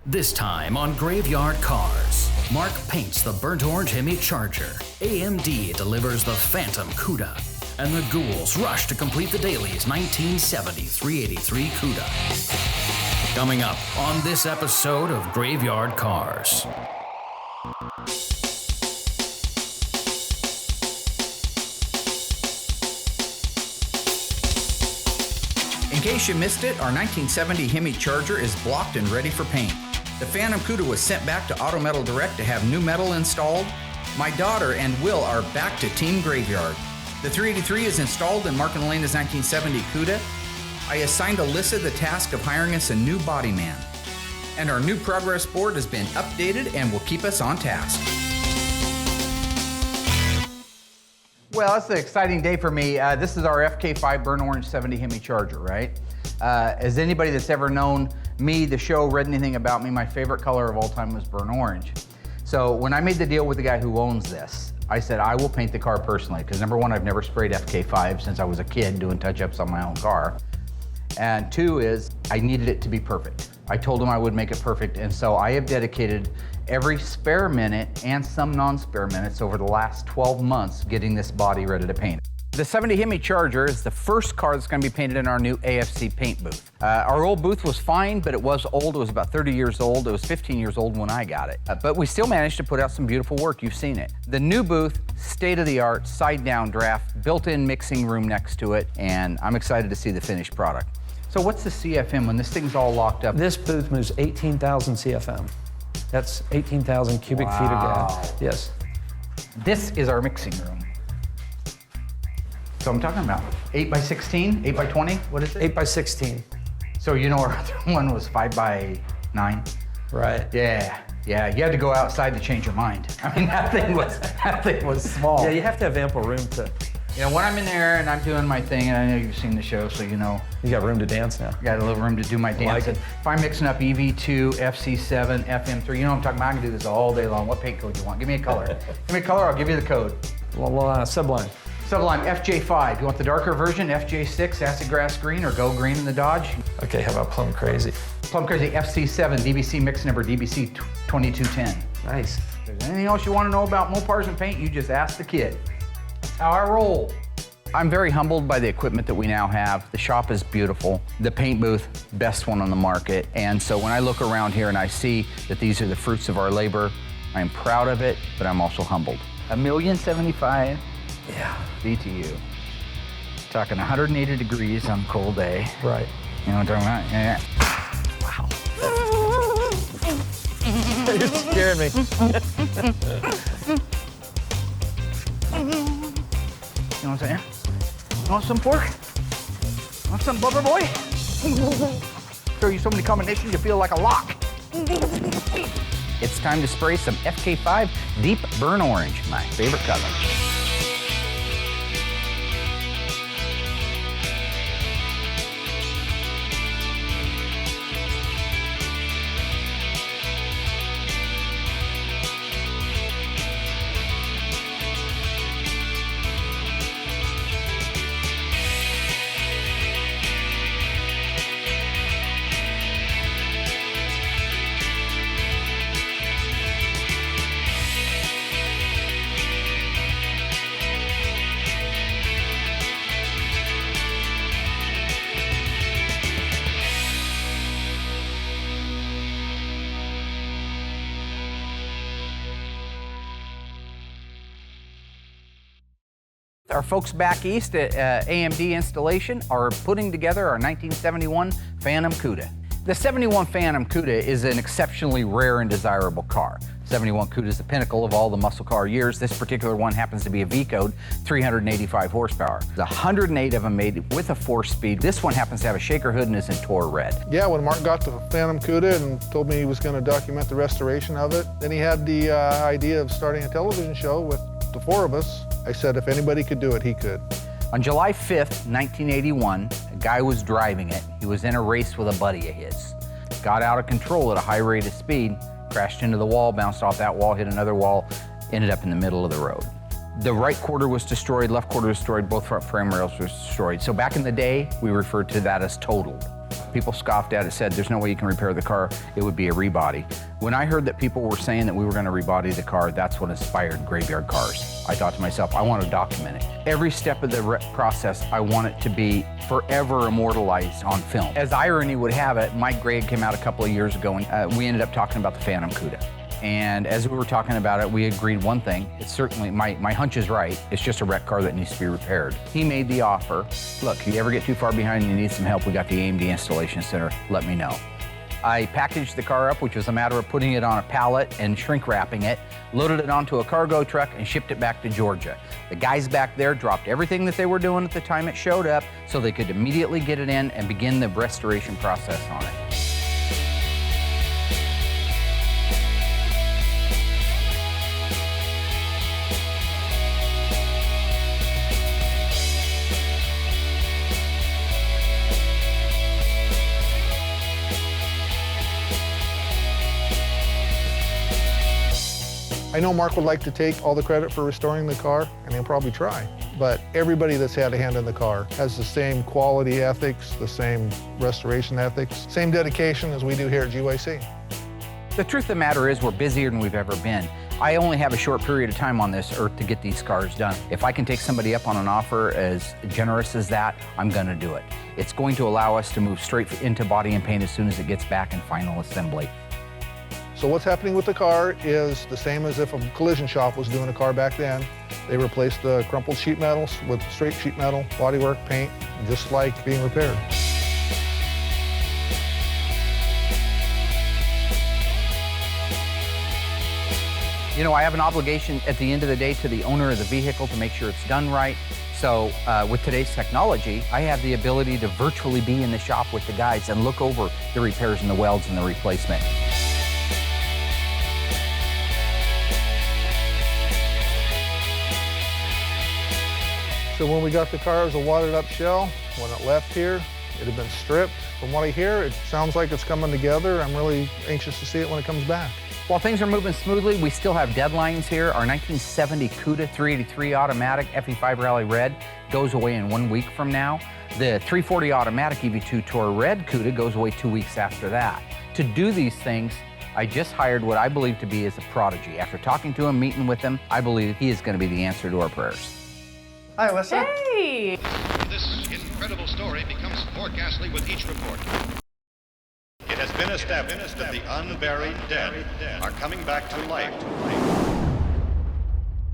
This time on Graveyard Carz, Mark paints the burnt orange Hemi Charger, AMD delivers the Phantom Cuda, and the ghouls rush to complete the Daily's 1970 383 Cuda. Coming up on this episode of Graveyard Carz. In case you missed it, our 1970 Hemi Charger is blocked and ready for paint. The Phantom Cuda was sent back to Auto Metal Direct to have new metal installed. My daughter and Will are back to Team Graveyard. The 383 is installed in Mark and Elena's 1970 Cuda. I assigned Alyssa the task of hiring us a new body man. And our new progress board has been updated and will keep us on task. Well, it's an exciting day for me. This is our FK5 Burnt Orange 70 Hemi Charger, right? As anybody that's ever known me, the show, read anything about me, my favorite color of all time was burnt orange. So when I made the deal with the guy who owns this, I said, I will paint the car personally, because number one, I've never sprayed FK5 since I was a kid doing touch-ups on my own car. And two is, I needed it to be perfect. I told him I would make it perfect, and so I have dedicated every spare minute and some non-spare minutes over the last 12 months getting this body ready to paint. The 70 Hemi Charger is the first car that's going to be painted in our new AFC paint booth. Our old booth was fine, but it was old. It was about 30 years old. It was 15 years old when I got it. But we still managed to put out some beautiful work. You've seen it. The new booth, state-of-the-art, side-down draft, built-in mixing room next to it, and I'm excited to see the finished product. So what's the CFM when this thing's all locked up? This booth moves 18,000 CFM. That's 18,000 cubic feet of gas. Yes. This is our mixing room. So I'm talking about 8 by 16, 8 by 20, what is it? 8 by 16. So you know our other one was 5 by 9? Right. Yeah, you had to go outside to change your mind. I mean, that thing was small. Yeah, you have to have ample room to... You know, when I'm in there and I'm doing my thing, and I know you've seen the show, so you know. You got room to dance now. Got a little room to do my dancing. If I'm mixing up EV2, FC7, FM3, you know what I'm talking about? I can do this all day long. What paint code do you want? Give me a color. Give me a color, I'll give you the code. Sublime. Sublime, FJ5. You want the darker version, FJ6, acid grass green, or go green in the Dodge? Okay, how about Plum Crazy? Plum Crazy, FC7, DBC mix number, DBC 2210. Nice. If there's anything else you want to know about Mopars and paint, you just ask the kid. That's how I roll. I'm very humbled by the equipment that we now have. The shop is beautiful. The paint booth, best one on the market. And so when I look around here and I see that these are the fruits of our labor, I'm proud of it, but I'm also humbled. $1,075,000. Yeah. BTU. Talking 180 degrees on a cold day. Right. You know what I'm talking about? Yeah. Wow. You're scaring me. You know what I'm saying? You want some pork? Want some blubber boy? Show you so many combinations you feel like a lock. It's time to spray some FK5 Deep Burnt Orange, my favorite color. Our folks back east at AMD Installation are putting together our 1971 Phantom Cuda. The 71 Phantom Cuda is an exceptionally rare and desirable car. 71 Cuda is the pinnacle of all the muscle car years. This particular one happens to be a V-code, 385 horsepower. There's 108 of them made with a 4-speed. This one happens to have a shaker hood and is in Tor red. Yeah, when Mark got the Phantom Cuda and told me he was going to document the restoration of it, then he had the idea of starting a television show with the 4 of us. I said if anybody could do it, he could. On July 5th, 1981, a guy was driving it. He was in a race with a buddy of his. Got out of control at a high rate of speed, crashed into the wall, bounced off that wall, hit another wall, ended up in the middle of the road. The right quarter was destroyed, left quarter was destroyed, both front frame rails were destroyed. So back in the day, we referred to that as totaled. People scoffed at it, said there's no way you can repair the car, it would be a rebody. When I heard that people were saying that we were going to rebody the car, that's what inspired Graveyard Carz. I thought to myself, I want to document it. Every step of the process, I want it to be forever immortalized on film. As irony would have it, Mike Gregg came out a couple of years ago and we ended up talking about the Phantom Cuda. And as we were talking about it, we agreed one thing. It's certainly, my hunch is right. It's just a wrecked car that needs to be repaired. He made the offer. Look, if you ever get too far behind and you need some help, we got the AMD Installation Center. Let me know. I packaged the car up, which was a matter of putting it on a pallet and shrink wrapping it, loaded it onto a cargo truck, and shipped it back to Georgia. The guys back there dropped everything that they were doing at the time it showed up so they could immediately get it in and begin the restoration process on it. I know Mark would like to take all the credit for restoring the car, and he'll probably try. But everybody that's had a hand in the car has the same quality ethics, the same restoration ethics, same dedication as we do here at GYC. The truth of the matter is we're busier than we've ever been. I only have a short period of time on this earth to get these cars done. If I can take somebody up on an offer as generous as that, I'm gonna do it. It's going to allow us to move straight into body and paint as soon as it gets back in final assembly. So what's happening with the car is the same as if a collision shop was doing a car back then. They replaced the crumpled sheet metals with straight sheet metal, bodywork, paint, just like being repaired. You know, I have an obligation at the end of the day to the owner of the vehicle to make sure it's done right. So with today's technology, I have the ability to virtually be in the shop with the guys and look over the repairs and the welds and the replacement. So when we got the car, it was a wadded up shell. When it left here, it had been stripped. From what I hear, it sounds like it's coming together. I'm really anxious to see it when it comes back. While things are moving smoothly, we still have deadlines here. Our 1970 Cuda 383 automatic FE5 Rally Red goes away in 1 week from now. The 340 automatic EV2 Tour Red Cuda goes away 2 weeks after that. To do these things, I just hired what I believe to be as a prodigy. After talking to him, meeting with him, I believe he is going to be the answer to our prayers. Hi, Alyssa. Hey! This incredible story becomes more ghastly with each report. It has been established that the unburied dead are coming back to life.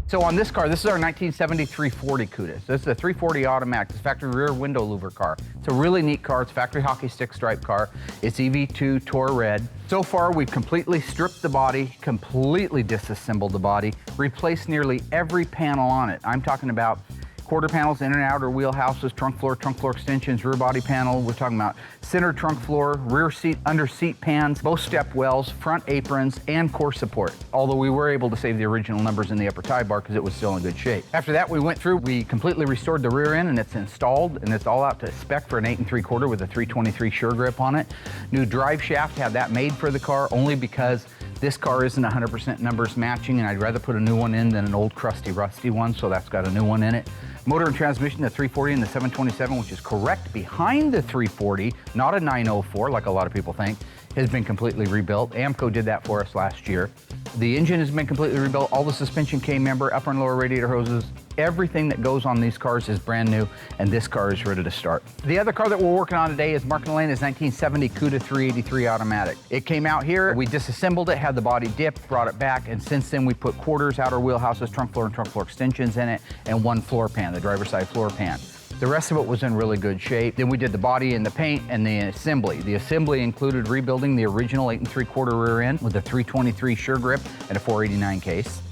So on this car, this is our 1970 340 Cuda. So this is a 340 automatic. It's a factory rear window louver car. It's a really neat car. It's a factory hockey stick stripe car. It's EV2 Tour Red. So far, we've completely stripped the body, completely disassembled the body, replaced nearly every panel on it. I'm talking about quarter panels, in and outer wheelhouses, trunk floor extensions, rear body panel. We're talking about center trunk floor, rear seat, under seat pans, both step wells, front aprons, and core support. Although we were able to save the original numbers in the upper tie bar because it was still in good shape. After that, we went through, we completely restored the rear end and it's installed and it's all out to spec for an 8 3/4 with a 323 sure grip on it. New drive shaft, had that made for the car only because this car isn't 100% numbers matching and I'd rather put a new one in than an old crusty rusty one, so that's got a new one in it. Motor and transmission, the 340 and the 727, which is correct behind the 340, not a 904 like a lot of people think, has been completely rebuilt. AMCO did that for us last year. The engine has been completely rebuilt. All the suspension K-member, upper and lower radiator hoses, everything that goes on these cars is brand new, and this car is ready to start. The other car that we're working on today is Mark and Elena's 1970 Cuda 383 automatic. It came out here, we disassembled it, had the body dipped, brought it back, and since then we put quarters, outer wheelhouses, trunk floor, and trunk floor extensions in it, and one floor pan, the driver's side floor pan. The rest of it was in really good shape. Then we did the body and the paint and the assembly. The assembly included rebuilding the original 8 3/4 rear end with a 323 sure grip and a 489 case.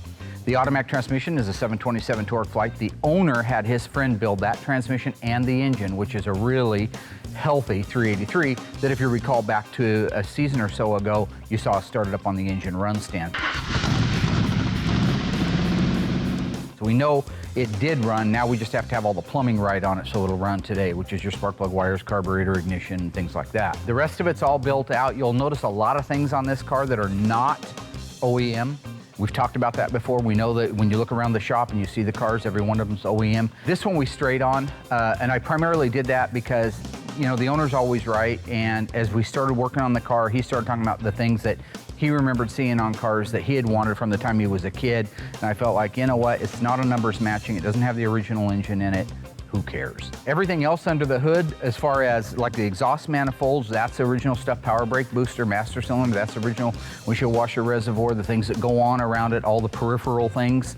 The automatic transmission is a 727 torque flight. The owner had his friend build that transmission and the engine, which is a really healthy 383 that if you recall back to a season or so ago, you saw us started up on the engine run stand. So we know it did run. Now we just have to have all the plumbing right on it so it'll run today, which is your spark plug wires, carburetor, ignition, things like that. The rest of it's all built out. You'll notice a lot of things on this car that are not OEM. We've talked about that before. We know that when you look around the shop and you see the cars, every one of them's OEM. This one we straight on, and I primarily did that because you know, the owner's always right, and as we started working on the car, he started talking about the things that he remembered seeing on cars that he had wanted from the time he was a kid, and I felt like, you know what, it's not a numbers matching, it doesn't have the original engine in it, who cares? Everything else under the hood, as far as like the exhaust manifolds, that's original stuff, power brake, booster, master cylinder, that's original, windshield washer reservoir, the things that go on around it, all the peripheral things,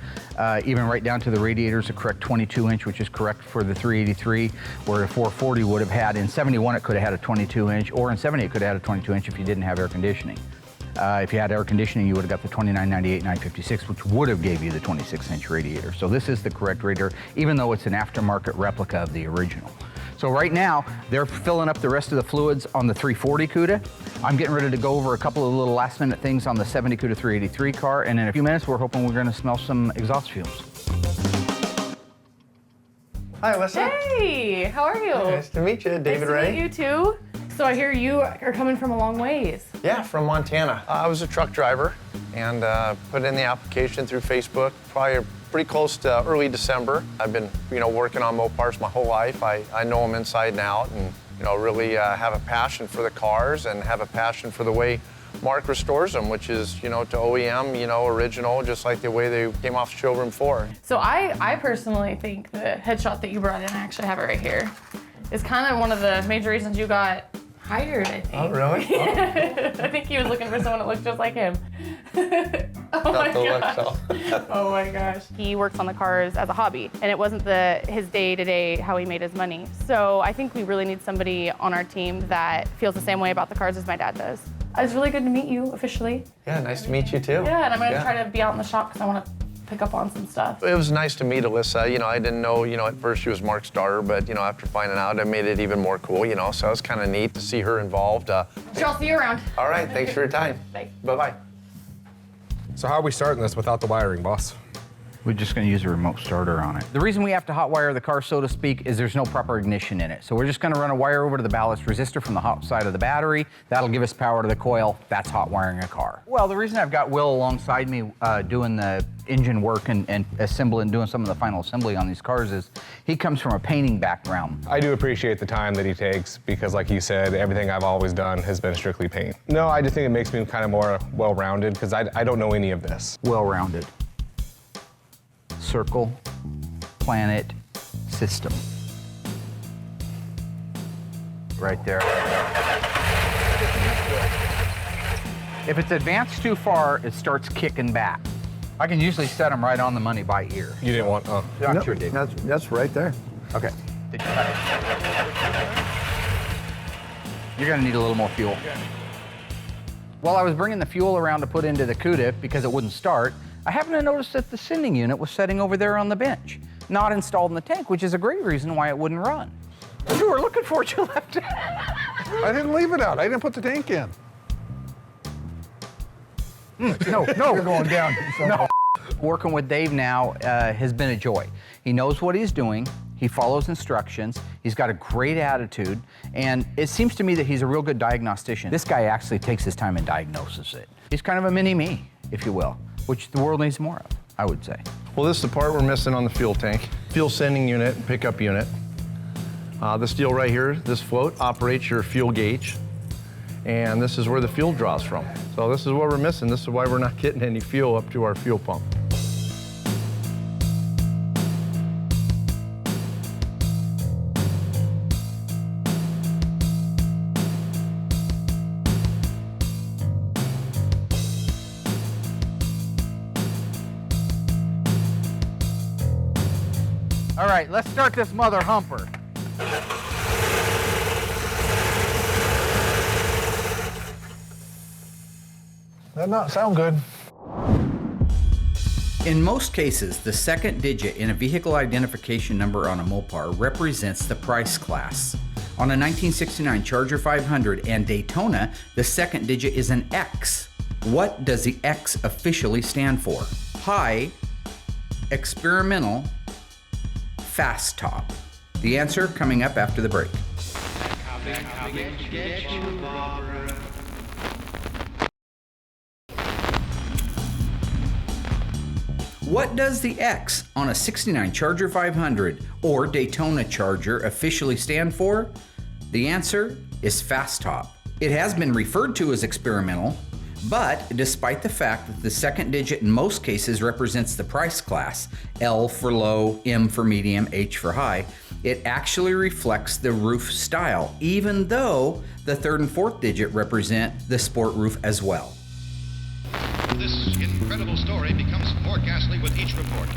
even right down to the radiators, a correct 22-inch, which is correct for the 383, where a 440 would have had, in 71 it could have had a 22-inch, or in 70 it could have had a 22-inch if you didn't have air conditioning. If you had air conditioning, you would have got the 2998 956, which would have gave you the 26-inch radiator. So this is the correct radiator, even though it's an aftermarket replica of the original. So right now, they're filling up the rest of the fluids on the 340 Cuda. I'm getting ready to go over a couple of little last-minute things on the 70 Cuda 383 car, and in a few minutes, we're hoping we're going to smell some exhaust fumes. Hi, Alyssa. Hey, how are you? Nice to meet you, David Ray. Nice to meet you too. So I hear you are coming from a long ways. Yeah, from Montana. I was a truck driver and put in the application through Facebook, probably pretty close to early December. I've been, working on Mopars my whole life. I know them inside and out, and really have a passion for the cars and have a passion for the way Mark restores them, which is, to OEM, original, just like the way they came off the showroom floor. So I personally think the headshot that you brought in, I actually have it right here, is kind of one of the major reasons you got hired, I think. Oh, really? I think he was looking for someone that looked just like him. Oh my gosh. Oh my gosh. He works on the cars as a hobby, and it wasn't his day-to-day how he made his money. So I think we really need somebody on our team that feels the same way about the cars as my dad does. It's really good to meet you officially. Yeah, nice to meet you too. Yeah, and I'm gonna try to be out in the shop because I want to pick up on some stuff. It was nice to meet Alyssa. I didn't know, at first she was Mark's daughter, but, after finding out, it made it even more cool, so it was kind of neat to see her involved. Sure, I'll see you around. All right, thanks for your time. Bye. Bye-bye. So how are we starting this without the wiring, boss? We're just going to use a remote starter on it. The reason we have to hot wire the car, so to speak, is there's no proper ignition in it. So we're just going to run a wire over to the ballast resistor from the hot side of the battery. That'll give us power to the coil. That's hot wiring a car. Well, the reason I've got Will alongside me doing the engine work and assembling, doing some of the final assembly on these cars is he comes from a painting background. I do appreciate the time that he takes because, like you said, everything I've always done has been strictly paint. No, I just think it makes me kind of more well-rounded because I don't know any of this. Well-rounded. Circle, planet, system. Right there. If it's advanced too far, it starts kicking back. I can usually set them right on the money by ear. You didn't want, Not Nope, sure, Dave. that's right there. Okay. You're gonna need a little more fuel. While I was bringing the fuel around to put into the Cuda because it wouldn't start, I happened to notice that the sending unit was sitting over there on the bench, not installed in the tank, which is a great reason why it wouldn't run. You were looking for it, you left it. I didn't leave it out. I didn't put the tank in. No. You're going down. No. Working with Dave now has been a joy. He knows what he's doing. He follows instructions. He's got a great attitude. And it seems to me that he's a real good diagnostician. This guy actually takes his time and diagnoses it. He's kind of a mini-me, if you will, which the world needs more of, I would say. Well, this is the part we're missing on the fuel tank. Fuel sending unit, pickup unit. This deal right here, this float, operates your fuel gauge. And this is where the fuel draws from. So this is what we're missing. This is why we're not getting any fuel up to our fuel pump. All right, let's start this mother humper. That not sound good. In most cases, the second digit in a vehicle identification number on a Mopar represents the price class. On a 1969 Charger 500 and Daytona, the second digit is an X. What does the X officially stand for? High, experimental, fast top. The answer coming up after the break. What does the X on a 69 Charger 500 or Daytona Charger officially stand for? The answer is fast top. It has been referred to as experimental, but despite the fact that the second digit in most cases represents the price class, L for low, M for medium, H for high, it actually reflects the roof style, even though the third and fourth digit represent the sport roof as well. This incredible story becomes more ghastly with each report.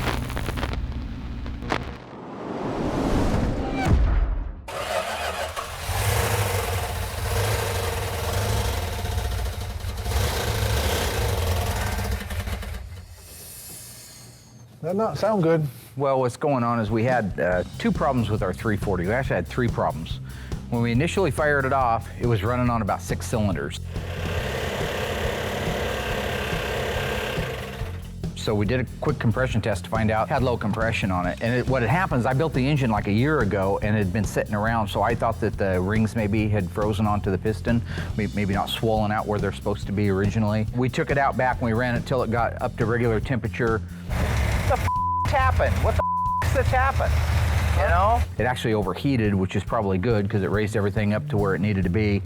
That not sound good. Well, what's going on is we had two problems with our 340. We actually had three problems. When we initially fired it off, it was running on about 6 cylinders. So we did a quick compression test to find out it had low compression on it. And what had happened is I built the engine like a year ago and it had been sitting around, so I thought that the rings maybe had frozen onto the piston, maybe not swollen out where they're supposed to be originally. We took it out back and we ran it till it got up to regular temperature. What the f***'s happened? What the f***'s happened? You know? It actually overheated, which is probably good because it raised everything up to where it needed to be.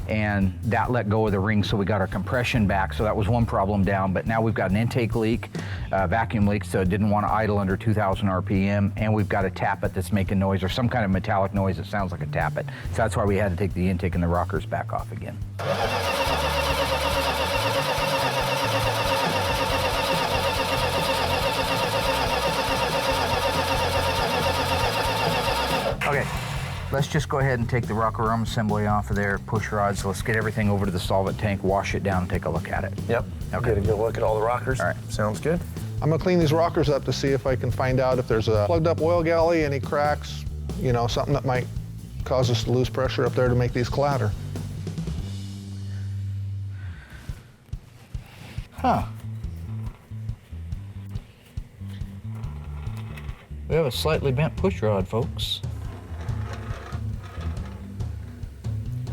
And that let go of the ring, so we got our compression back. So that was one problem down, but now we've got an intake leak, vacuum leak, so it didn't want to idle under 2,000 RPM, and we've got a tappet that's making noise, or some kind of metallic noise that sounds like a tappet. So that's why we had to take the intake and the rockers back off again. Okay. Let's just go ahead and take the rocker arm assembly off of there, push rods. Let's get everything over to the solvent tank, wash it down, and take a look at it. Yep. Okay. Get a good look at all the rockers. All right. Sounds good. I'm gonna clean these rockers up to see if I can find out if there's a plugged up oil galley, any cracks, you know, something that might cause us to lose pressure up there to make these clatter. Huh. We have a slightly bent push rod, folks.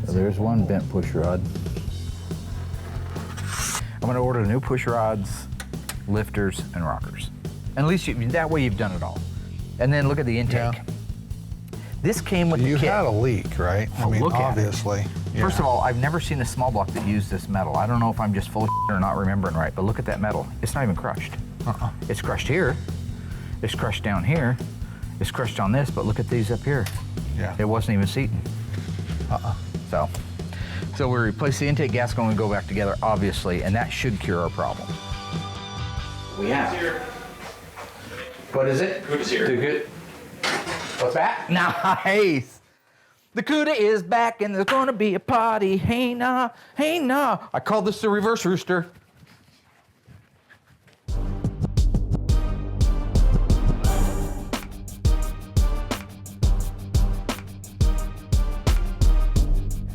So there's one bent push rod. I'm gonna order new push rods, lifters, and rockers. And at least that way you've done it all. And then look at the intake. Yeah. This came with You the kit. had a leak, right? Oh, I mean, look at it. obviously. First of all, I've never seen a small block that used this metal. I don't know if I'm just full of or not remembering right, but look at that metal. It's not even crushed. It's crushed here. It's crushed down here. It's crushed on this, but look at these up here. Yeah. It wasn't even seating. So we replace the intake gasket when we go back together, obviously, and that should cure our problem. We have. What is it? Cuda's here. Good. What's that? Nice. The Cuda is back and there's gonna be a party. Hey nah, hey nah. I call this the reverse rooster.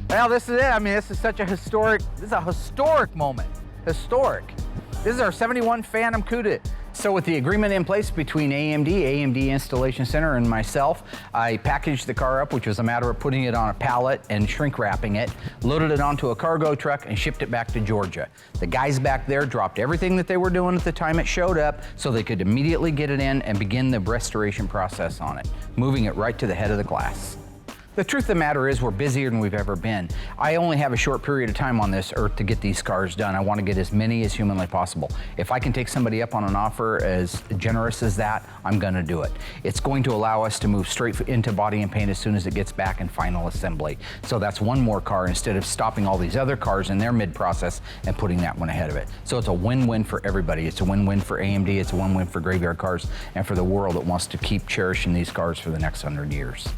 Well, this is it. I mean, this is such a historic, this is a historic moment. Historic. This is our 71 Phantom Cuda. So with the agreement in place between AMD Installation Center, and myself, I packaged the car up, which was a matter of putting it on a pallet and shrink wrapping it, loaded it onto a cargo truck, and shipped it back to Georgia. The guys back there dropped everything that they were doing at the time it showed up so they could immediately get it in and begin the restoration process on it, moving it right to the head of the class. The truth of the matter is we're busier than we've ever been. I only have a short period of time on this earth to get these cars done. I want to get as many as humanly possible. If I can take somebody up on an offer as generous as that, I'm going to do it. It's going to allow us to move straight into body and paint as soon as it gets back in final assembly. So that's one more car instead of stopping all these other cars in their mid-process and putting that one ahead of it. So it's a win-win for everybody. It's a win-win for AMD, it's a win-win for Graveyard Cars, and for the world that wants to keep cherishing these cars for the next 100 years.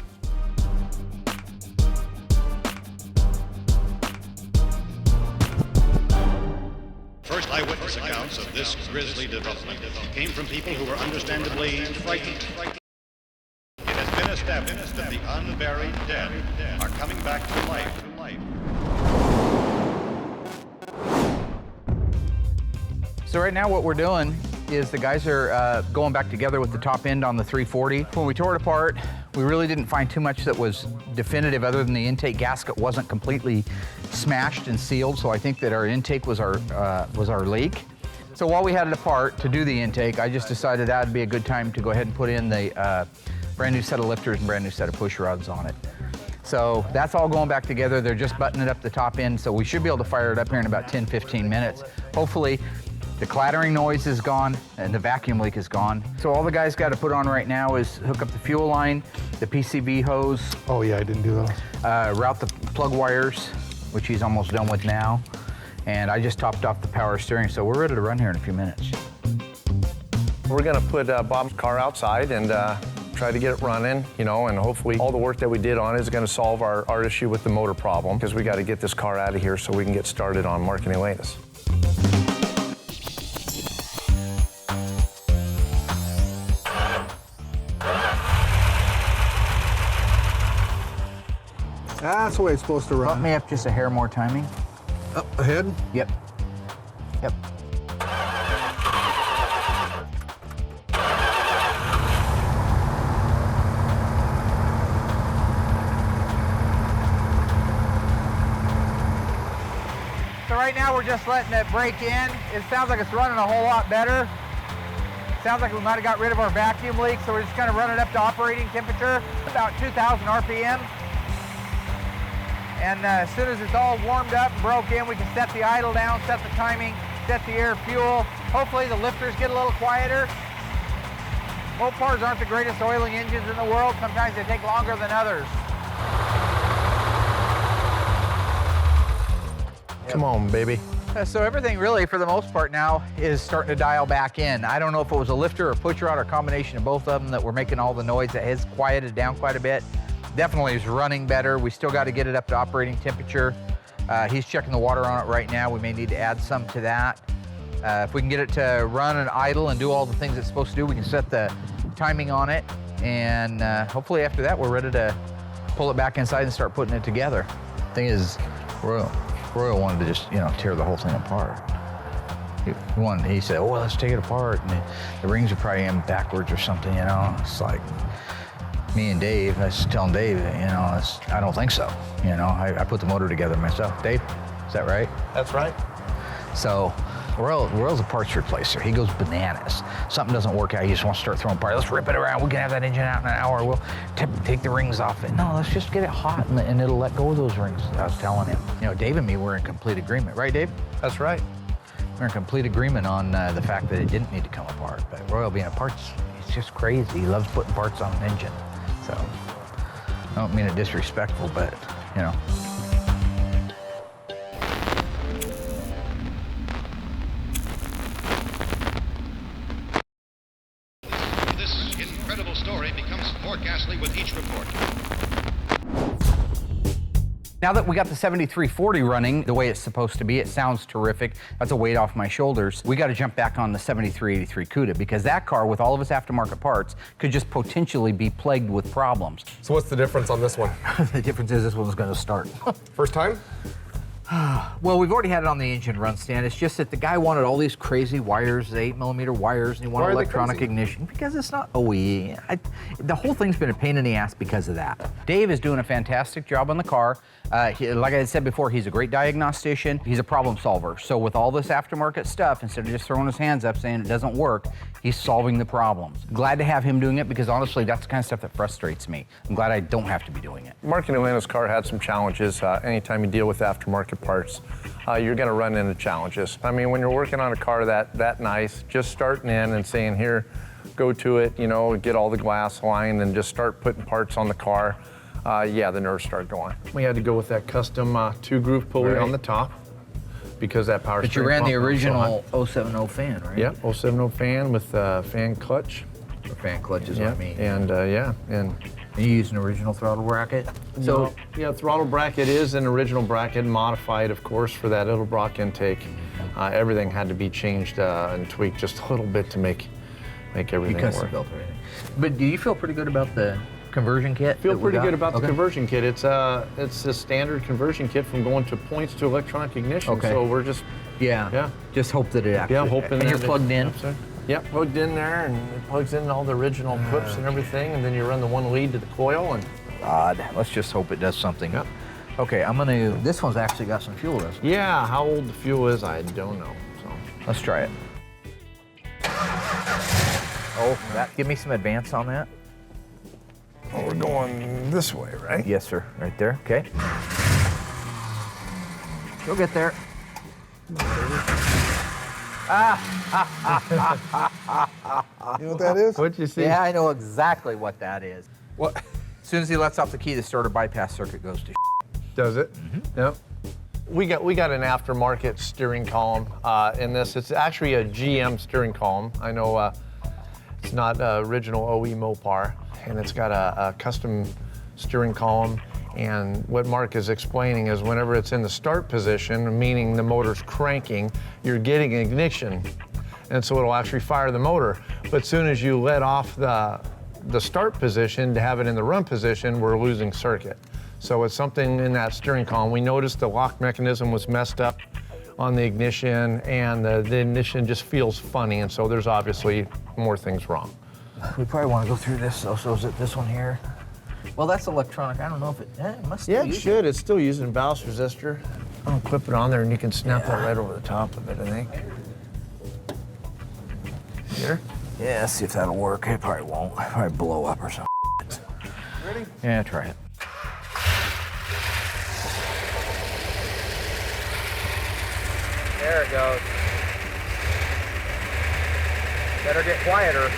First eyewitness accounts of this grisly development came from people who were understandably frightened. It has been established that the unburied dead are coming back to life. So right now what we're doing is the guys are going back together with the top end on the 340. When we tore it apart, we really didn't find too much that was definitive other than the intake gasket wasn't completely smashed and sealed, so I think that our intake was our leak. So while we had it apart to do the intake, I just decided that would be a good time to go ahead and put in the brand new set of lifters and brand new set of push rods on it. So that's all going back together. They're just buttoning up the top end, so we should be able to fire it up here in about 10, 15 minutes. Hopefully, the clattering noise is gone and the vacuum leak is gone. So all the guys got to put on right now is hook up the fuel line, the PCV hose. Oh yeah, I didn't do those. Route the plug wires, which he's almost done with now. And I just topped off the power steering, so we're ready to run here in a few minutes. We're gonna put Bob's car outside and try to get it running, you know, and hopefully all the work that we did on it is gonna solve our issue with the motor problem, because we gotta get this car out of here so we can get started on marketing latest. That's the way it's supposed to Bump run. me up just a hair more timing. Up ahead. Yep. Yep. So right now we're just letting it break in. It sounds like it's running a whole lot better. Sounds like we might have got rid of our vacuum leak, so we're just gonna run it up to operating temperature, about 2,000 RPM. And as soon as it's all warmed up and broke in, we can set the idle down, set the timing, set the air fuel. Hopefully the lifters get a little quieter. Mopars aren't the greatest oiling engines in the world. Sometimes they take longer than others. Come on, baby. So everything really, for the most part now, is starting to dial back in. I don't know if it was a lifter or push rod or a combination of both of them that were making all the noise. That has quieted down quite a bit. Definitely is running better. We still got to get it up to operating temperature. He's checking the water on it right now. We may need to add some to that. If we can get it to run and idle and do all the things it's supposed to do, we can set the timing on it. And hopefully after that, we're ready to pull it back inside and start putting it together. Thing is, Royal wanted to just, tear the whole thing apart. He said, oh, well, let's take it apart. And the rings are probably in backwards or something, It's like, me and Dave, I was telling Dave, I don't think so. I put the motor together myself. Dave, is that right? That's right. So Royal's a parts replacer. He goes bananas. Something doesn't work out, he just wants to start throwing parts. Let's rip it around. We can have that engine out in an hour. We'll take the rings off it. No, let's just get it hot and it'll let go of those rings. I was telling him. Dave and me were in complete agreement. Right, Dave? That's right. We're in complete agreement on the fact that it didn't need to come apart. But Royal being a parts, he's just crazy. He loves putting parts on an engine. So, I don't mean it disrespectful, but, This incredible story becomes more ghastly with each report. Now that we got the 7340 running the way it's supposed to be, it sounds terrific. That's a weight off my shoulders. We got to jump back on the 7383 Cuda because that car, with all of its aftermarket parts, could just potentially be plagued with problems. So what's the difference on this one? The difference is this one's going to start. First time? Well, we've already had it on the engine run stand. It's just that the guy wanted all these crazy wires, the 8mm wires, and he wanted electronic ignition because it's not OE. The whole thing's been a pain in the ass because of that. Dave is doing a fantastic job on the car. Like I said before, he's a great diagnostician. He's a problem solver. So with all this aftermarket stuff, instead of just throwing his hands up saying it doesn't work, he's solving the problems. Glad to have him doing it because honestly, that's the kind of stuff that frustrates me. I'm glad I don't have to be doing it. Marking Atlanta's car had some challenges. Anytime you deal with aftermarket parts, you're gonna run into challenges. I mean, when you're working on a car that nice, just starting in and saying, here, go to it, get all the glass lined and just start putting parts on the car, yeah, the nerves start going. We had to go with that custom 2-groove pulley on the top because that power But you ran the original 070 fan, right? Yep, 070 fan with fan clutch. The fan clutch is what I mean. And and you use an original throttle bracket? So yeah, throttle bracket is an original bracket, modified, of course, for that Edelbrock intake. Everything had to be changed and tweaked just a little bit to make everything work. Custom built everything. But do you feel pretty good about the conversion kit? Feel pretty good about the conversion kit. It's a standard conversion kit from going to points to electronic ignition. Okay. So we're just just hope that it actually. Yeah, hoping and that you're plugged in. Yep, plugged in there, and it plugs in all the original clips and everything, and then you run the one lead to the coil, and God, let's just hope it does something. Yep. Okay, this one's actually got some fuel in it. Yeah, how old the fuel is, I don't know. So let's try it. Oh, give me some advance on that. Oh, we're going this way, right? Yes, sir. Right there. Okay. You'll get there. You know what that is? What'd you see? Yeah, I know exactly what that is. What? As soon as he lets off the key, the starter bypass circuit goes to Does it? Yep. We got an aftermarket steering column in this. It's actually a GM steering column. I know it's not original OE Mopar, and it's got a custom steering column. And what Mark is explaining is whenever it's in the start position, meaning the motor's cranking, you're getting ignition. And so it'll actually fire the motor. But as soon as you let off the start position to have it in the run position, we're losing circuit. So it's something in that steering column. We noticed the lock mechanism was messed up on the ignition, and the ignition just feels funny, and so there's obviously more things wrong. We probably want to go through this, though. So is it this one here? Well, that's electronic. I don't know if it must Yeah, be it should. It's still using ballast resistor. I'll clip it on there, and you can snap that right over the top of it, I think. Here? Yeah, let's see if that'll work. It probably won't. It'll probably blow up or something. Ready? Yeah, try it. There it goes. Better get quieter.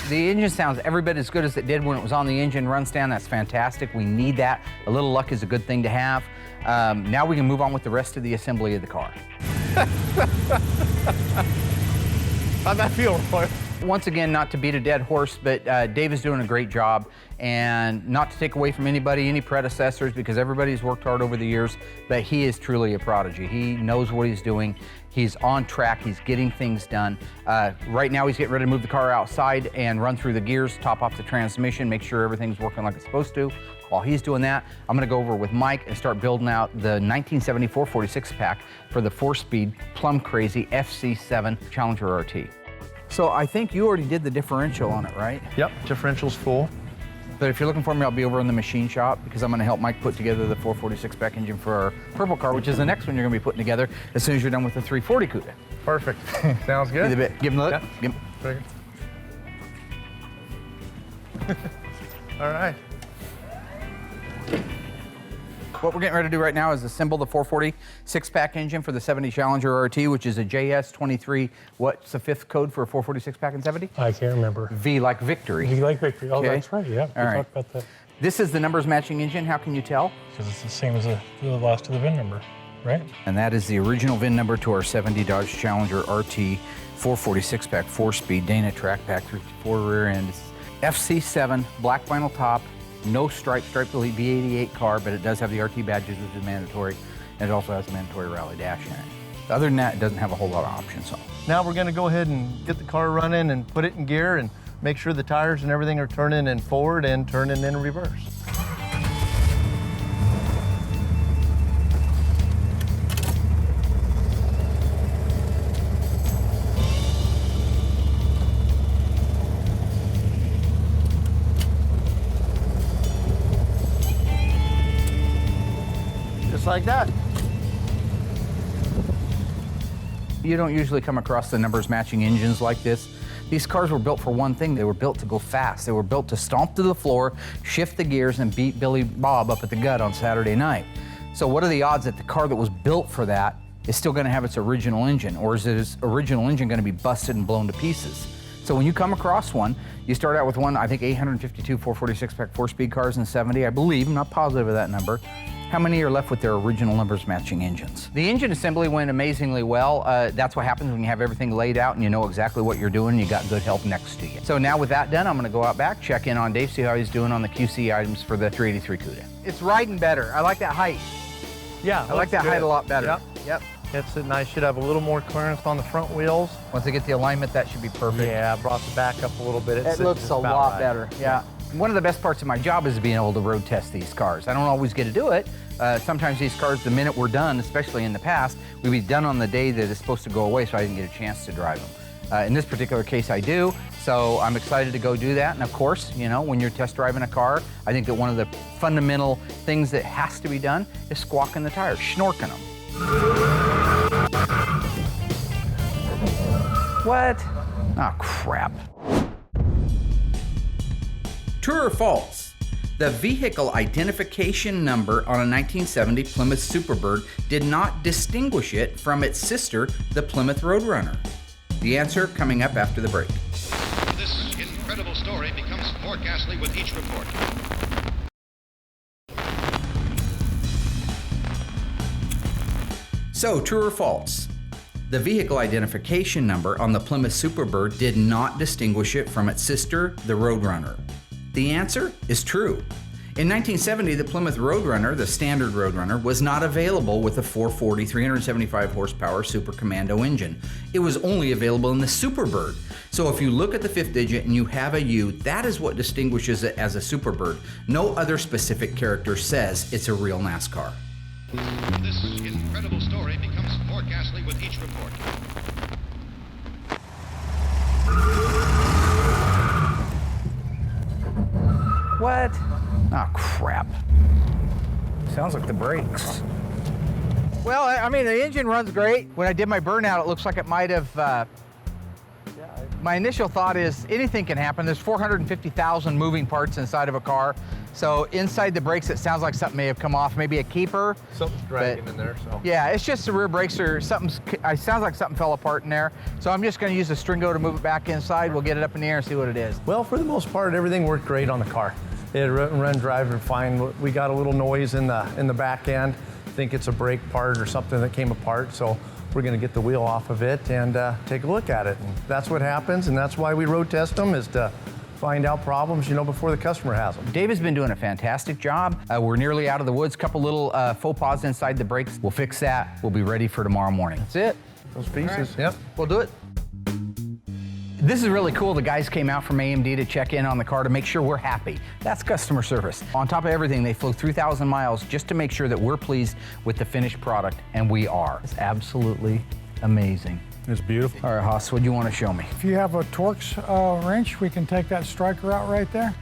The engine sounds every bit as good as it did when it was on the engine run stand. That's fantastic. We need that. A little luck is a good thing to have. Now we can move on with the rest of the assembly of the car. How'd that feel, Roy? Once again, not to beat a dead horse, but Dave is doing a great job, and not to take away from anybody, any predecessors, because everybody's worked hard over the years, but he is truly a prodigy. He knows what he's doing. He's on track. He's getting things done. Right now, he's getting ready to move the car outside and run through the gears, top off the transmission, make sure everything's working like it's supposed to. While he's doing that, I'm gonna go over with Mike and start building out the 1974 46 pack for the 4-speed plum crazy FC7 Challenger RT. So I think you already did the differential on it, right? Yep, differential's full. But if you're looking for me, I'll be over in the machine shop because I'm gonna help Mike put together the 446 spec engine for our purple car, which is the next one you're gonna be putting together as soon as you're done with the 340 Cuda. Perfect. Sounds good. Give him a look. Yeah. Give him. All right. What we're getting ready to do right now is assemble the 440 6-pack engine for the 70 Challenger RT, which is a JS23. What's the 5th code for a 440 6-pack and 70? I can't remember. V like victory. V like victory. Oh, Okay. that's right. Yeah. All We right. talked about that This is the numbers matching engine. How can you tell? because it's the same as the last of the VIN number, right? And that is the original VIN number to our 70 Dodge Challenger RT 440 6-pack 4-speed Dana track pack 354 rear end. It's FC7 black vinyl top. No stripe delete V88 car, but it does have the RT badges, which is mandatory, and it also has a mandatory rally dash in it. Other than that, it doesn't have a whole lot of options. So. Now we're gonna go ahead and get the car running and put it in gear and make sure the tires and everything are turning in forward and turning in reverse. Just like that. You don't usually come across the numbers matching engines like this. These cars were built for one thing. They were built to go fast. They were built to stomp to the floor, shift the gears, and beat Billy Bob up at the gut on Saturday night. So what are the odds that the car that was built for that is still gonna have its original engine, or is its original engine gonna be busted and blown to pieces? So when you come across one, you start out with one, I think 852 446 pack 4-speed cars in 70, I believe, I'm not positive of that number. How many are left with their original numbers matching engines? The engine assembly went amazingly well. That's what happens when you have everything laid out and you know exactly what you're doing and you got good help next to you. So now with that done, I'm gonna go out back, check in on Dave, see how he's doing on the QC items for the 383 Cuda. It's riding better. I like that height. Yeah, I like that height a lot better. Yep. Yep. It's nice. Should have a little more clearance on the front wheels. Once I get the alignment, that should be perfect. Yeah, I brought the back up a little bit. It looks a lot better, yeah. One of the best parts of my job is being able to road test these cars. I don't always get to do it. Sometimes these cars, the minute we're done, especially in the past, we'd be done on the day that it's supposed to go away, so I didn't get a chance to drive them. In this particular case, I do. So I'm excited to go do that. And of course, you know, when you're test driving a car, I think that one of the fundamental things that has to be done is squawking the tires, schnorking them. What? Oh, crap. True or false? The vehicle identification number on a 1970 Plymouth Superbird did not distinguish it from its sister, the Plymouth Roadrunner. The answer coming up after the break. This incredible story becomes more ghastly with each report. So, true or false? The vehicle identification number on the Plymouth Superbird did not distinguish it from its sister, the Roadrunner. The answer is true. In 1970, the Plymouth Roadrunner, the standard Roadrunner, was not available with a 440 375 horsepower Super Commando engine. It was only available in the Superbird. So if you look at the fifth digit and you have a U, that is what distinguishes it as a Superbird. No other specific character says it's a real NASCAR. This incredible story becomes more ghastly with each report. What? Oh, crap. Sounds like the brakes. Well, I mean, the engine runs great. When I did my burnout, it looks like it might have... My initial thought is anything can happen. There's 450,000 moving parts inside of a car. So inside the brakes, it sounds like something may have come off, maybe a keeper. Something's dragging in there, so. Yeah, it's just the rear brakes or something's, it sounds like something fell apart in there. So I'm just gonna use the stringo to move it back inside. We'll get it up in the air and see what it is. Well, for the most part, everything worked great on the car. It ran driving fine. We got a little noise in the back end. I think it's a brake part or something that came apart. So we're gonna get the wheel off of it and take a look at it. And that's what happens, and that's why we road test them, is to find out problems, you know, before the customer has them. Dave has been doing a fantastic job. We're nearly out of the woods. Couple little faux pas inside the brakes. We'll fix that. We'll be ready for tomorrow morning. That's it. Those pieces, Right. yep. We'll do it. This is really cool. The guys came out from AMD to check in on the car to make sure we're happy. That's customer service. On top of everything, they flew 3,000 miles just to make sure that we're pleased with the finished product, and we are. It's absolutely amazing. It's beautiful. All right, Haas, what do you want to show me? If you have a Torx wrench, we can take that striker out right there.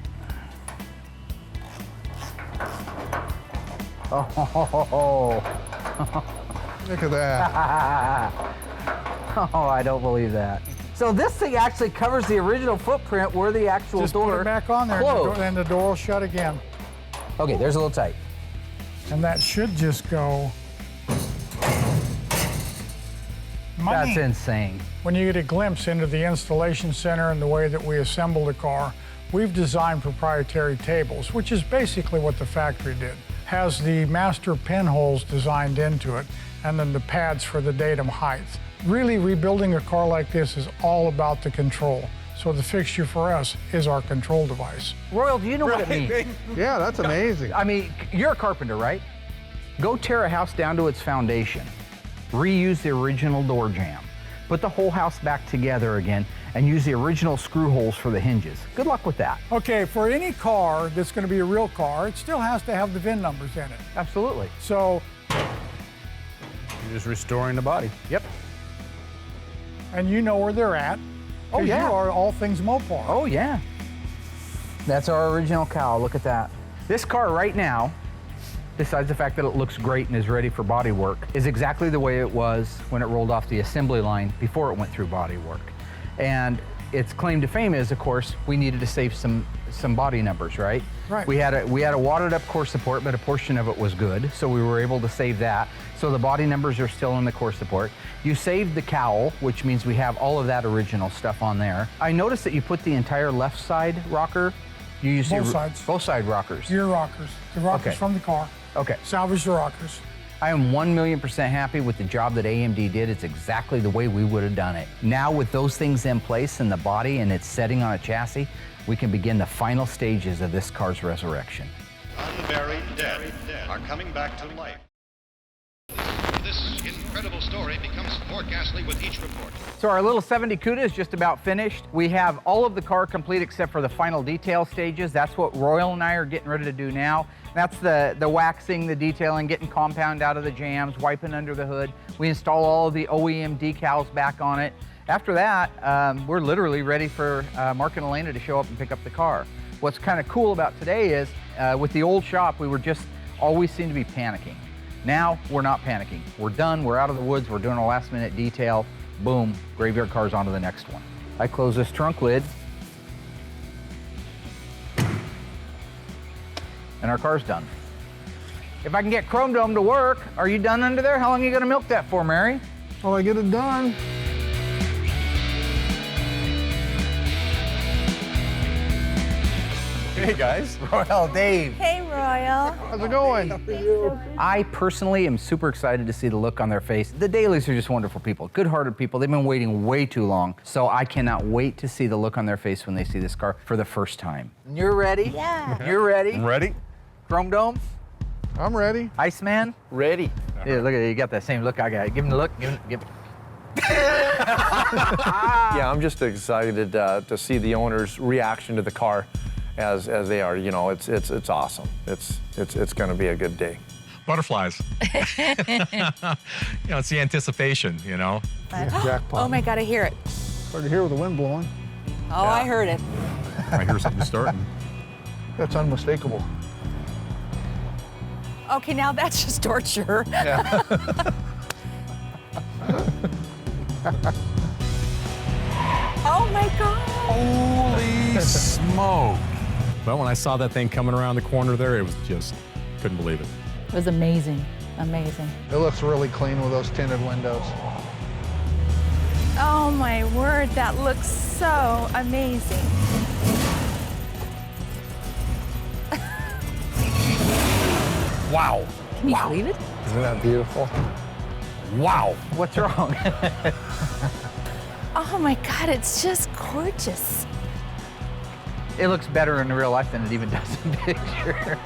Oh, Look at that. oh, I don't believe that. So this thing actually covers the original footprint where the actual Just door put it back on there, closed. and the door will shut again. Okay, there's a little tight. And that should just go. That's insane. When you get a glimpse into the installation center and the way that we assemble the car, we've designed proprietary tables, which is basically what the factory did. Has the master pinholes designed into it, and then the pads for the datum height. Really, rebuilding a car like this is all about the control. So the fixture for us is our control device. Royal, do you know what it means? Yeah, that's amazing. I mean, you're a carpenter, right? Go tear a house down to its foundation. Reuse the original door jamb. Put the whole house back together again and use the original screw holes for the hinges. Good luck with that. Okay, for any car that's going to be a real car, it still has to have the VIN numbers in it. Absolutely. So, You're just restoring the body. Yep. and you know where they're at. Oh, 'cause yeah. You are all things Mopar. Oh, yeah. That's our original cowl. Look at that. This car right now, besides the fact that it looks great and is ready for body work, is exactly the way it was when it rolled off the assembly line before it went through body work. And its claim to fame is, of course, we needed to save some body numbers, right? Right. We had a wadded up core support, but a portion of it was good, so we were able to save that. So the body numbers are still in the core support. You saved the cowl, which means we have all of that original stuff on there. I noticed that you put the entire left side rocker. You used Both sides. Both side rockers. Your rockers. The rockers Okay. from the car. Okay. Salvage the rockers. I am 1,000,000% happy with the job that AMD did. It's exactly the way we would have done it. Now with those things in place in the body and it's setting on a chassis, we can begin the final stages of this car's resurrection. Unburied dead are coming back to life. This incredible story becomes more ghastly with each report. So our little 70 Cuda is just about finished. We have all of the car complete except for the final detail stages. That's what Royal and I are getting ready to do now. That's the waxing, the detailing, getting compound out of the jams, wiping under the hood. We install all of the OEM decals back on it. After that, we're literally ready for Mark and Elena to show up and pick up the car. What's kind of cool about today is with the old shop, we were just always seemed to be panicking. Now we're not panicking. We're done, we're out of the woods, we're doing a last minute detail. Boom, Graveyard Car's on to the next one. I close this trunk lid and our car's done. If I can get Chrome Dome to work, are you done under there? How long are you gonna milk that for, Mary? Oh, I get it done. Hey, guys. Royal Dave. Hey, Royal. How's it going? I personally am super excited to see the look on their face. The Dailies are just wonderful people, good-hearted people. They've been waiting way too long, so I cannot wait to see the look on their face when they see this car for the first time. You're ready? Yeah. You're ready? I'm ready. Chrome Dome? I'm ready. Iceman? Ready. Yeah, look at it. You got that same look I got. Give him the look. Give him. Yeah, I'm just excited to see the owner's reaction to the car as they are. You know, it's awesome. It's going to be a good day. Butterflies. It's the anticipation, you know. Jackpot. Oh my God, I hear it. Hard to hear with the wind blowing. Oh, I heard it. I hear something starting. That's unmistakable. Okay, now that's just torture. Yeah. Oh my God. Holy smoke. Well, when I saw that thing coming around the corner there, it was just, couldn't believe it. It was amazing, amazing. It looks really clean with those tinted windows. Oh my word, that looks so amazing. Wow. Can you believe it? Isn't that beautiful? Wow. What's wrong? Oh my God, it's just gorgeous. It looks better in real life than it even does in pictures.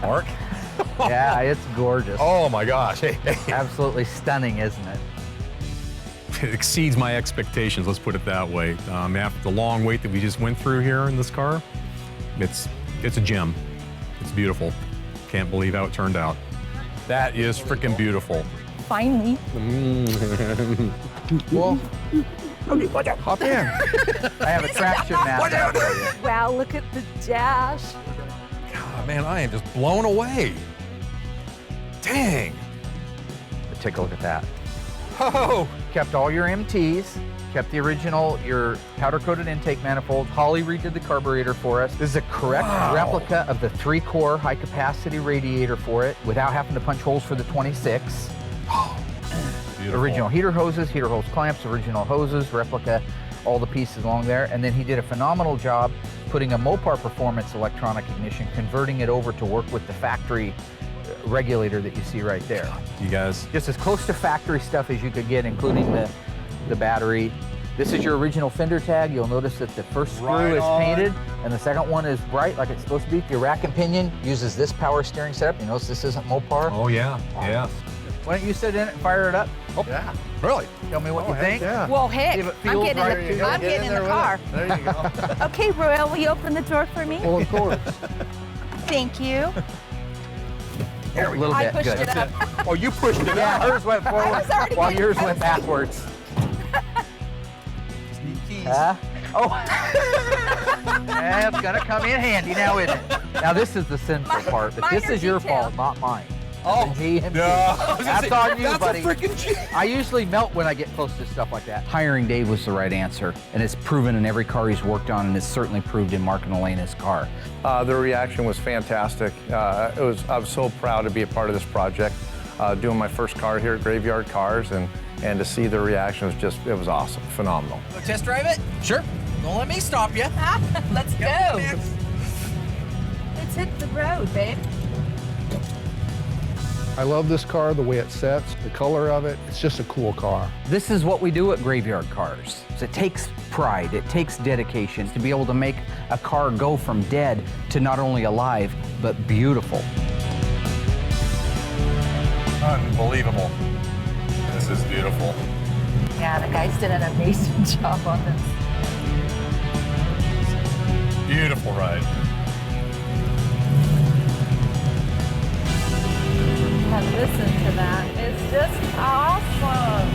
Mark? Yeah, it's gorgeous. Oh my gosh. Absolutely stunning, isn't it? It exceeds my expectations, let's put it that way. After the long wait that we just went through here in this car, it's a gem. It's beautiful. Can't believe how it turned out. That is freaking beautiful. Finally. Well, hop in. I have a traction map there for you. Wow, look at the dash. God, man, I am just blown away. Dang. But take a look at that. Oh. Kept all your MTs, kept the original, your powder-coated intake manifold. Holly redid the carburetor for us. This is a correct replica of the 3-core high-capacity radiator for it without having to punch holes for the 26. Beautiful. Original heater hose clamps, original hoses, replica, all the pieces along there. And then he did a phenomenal job putting a Mopar Performance electronic ignition, converting it over to work with the factory regulator that you see right there. You guys. Just as close to factory stuff as you could get, including the battery. This is your original fender tag. You'll notice that the first screw is painted and the second one is bright like it's supposed to be. Your rack and pinion uses this power steering setup. You notice this isn't Mopar. Oh yeah, yeah. Why don't you sit in it and fire it up? Oh, yeah. Really? Tell me what you think. Yeah. Well, heck, See if it I'm feels getting, right. I'm getting in the car. There you go. Okay, Royal, will you open the door for me? Well, of course. Thank you. A little I bit. pushed Good. it up. Oh, you pushed it Yeah, out. hers went forward was already while getting yours close. went backwards. Keys. Huh? Oh. That's gonna come in handy now, isn't it? Now this is the sinful part, but this minor is your detail. fault, not mine. Oh, GMC. no. I was gonna That's say, on you, that's buddy. a freaking G. I usually melt when I get close to stuff like that. Hiring Dave was the right answer, and it's proven in every car he's worked on, and it's certainly proved in Mark and Elena's car. The reaction was fantastic. I was so proud to be a part of this project, doing my first car here at Graveyard Carz, and to see the reaction it was awesome, phenomenal. Go test drive it? Sure. Don't let me stop you. Let's go. Let's hit the road, babe. I love this car, the way it sets, the color of it. It's just a cool car. This is what we do at Graveyard Carz. It takes pride, it takes dedication to be able to make a car go from dead to not only alive, but beautiful. Unbelievable. This is beautiful. Yeah, the guys did an amazing job on this. Beautiful ride. And listen to that. It's just awesome.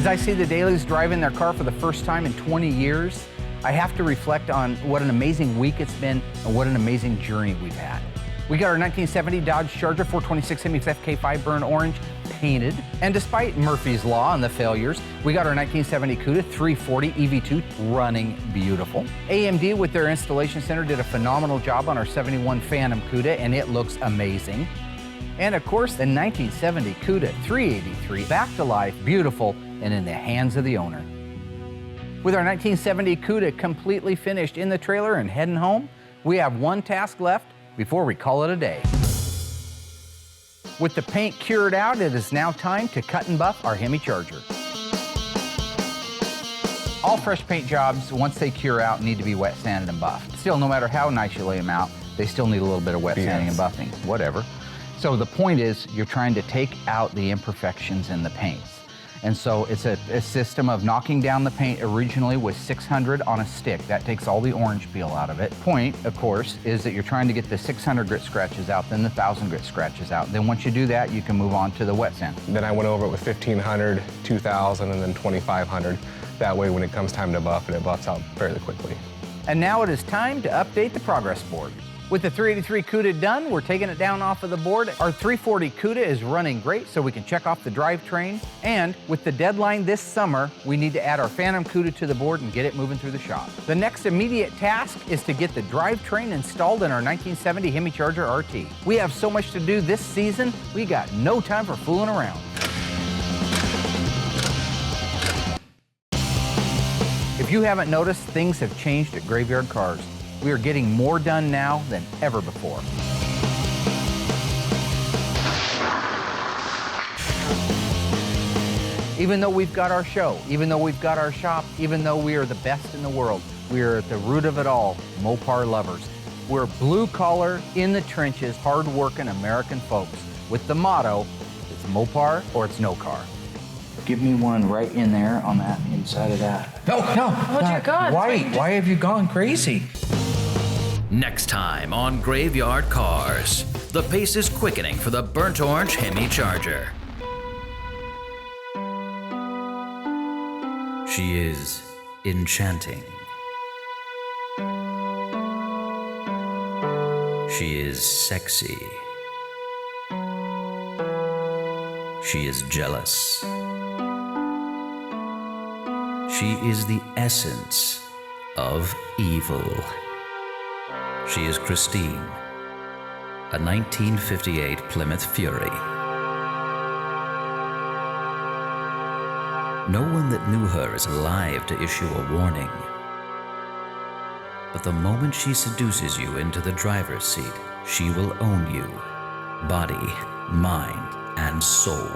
I see the dailies driving their car for the first time in 20 years, I have to reflect on what an amazing week it's been and what an amazing journey we've had. We got our 1970 Dodge Charger 426 Hemi FK5 burnt orange painted. And despite Murphy's Law and the failures, we got our 1970 Cuda 340 EV2 running beautiful. AMD with their installation center did a phenomenal job on our 71 Phantom Cuda, and it looks amazing. And of course, the 1970 Cuda 383 back to life, beautiful, and in the hands of the owner. With our 1970 Cuda completely finished in the trailer and heading home, we have one task left before we call it a day. With the paint cured out, it is now time to cut and buff our Hemi Charger. All fresh paint jobs, once they cure out, need to be wet sanded and buffed. Still, no matter how nice you lay them out, they still need a little bit of wet sanding and buffing, whatever. So the point is, you're trying to take out the imperfections in the paints. And so it's a system of knocking down the paint originally with 600 on a stick. That takes all the orange peel out of it. Point, of course, is that you're trying to get the 600 grit scratches out, then the 1,000 grit scratches out. Then once you do that, you can move on to the wet sand. Then I went over it with 1,500, 2,000, and then 2,500. That way, when it comes time to buff it buffs out fairly quickly. And now it is time to update the progress board. With the 383 Cuda done, we're taking it down off of the board. Our 340 Cuda is running great, so we can check off the drivetrain. And with the deadline this summer, we need to add our Phantom Cuda to the board and get it moving through the shop. The next immediate task is to get the drivetrain installed in our 1970 Hemi Charger RT. We have so much to do this season, we got no time for fooling around. If you haven't noticed, things have changed at Graveyard Carz. We are getting more done now than ever before. Even though we've got our show, even though we've got our shop, even though we are the best in the world, we are at the root of it all, Mopar lovers. We're blue collar, in the trenches, hard-working American folks with the motto, it's Mopar or it's no car. Give me one right in there on that inside of that. No. Oh, dear God. Why have you gone crazy? Next time on Graveyard Carz, the pace is quickening for the burnt orange Hemi Charger. She is enchanting. She is sexy. She is jealous. She is the essence of evil. She is Christine, a 1958 Plymouth Fury. No one that knew her is alive to issue a warning. But the moment she seduces you into the driver's seat, she will own you, body, mind, and soul.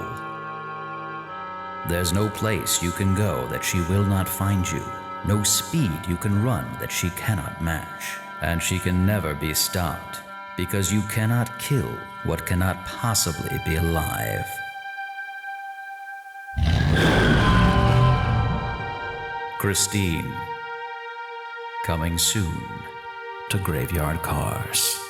There's no place you can go that she will not find you, no speed you can run that she cannot match. And she can never be stopped, because you cannot kill what cannot possibly be alive. Christine, coming soon to Graveyard Carz.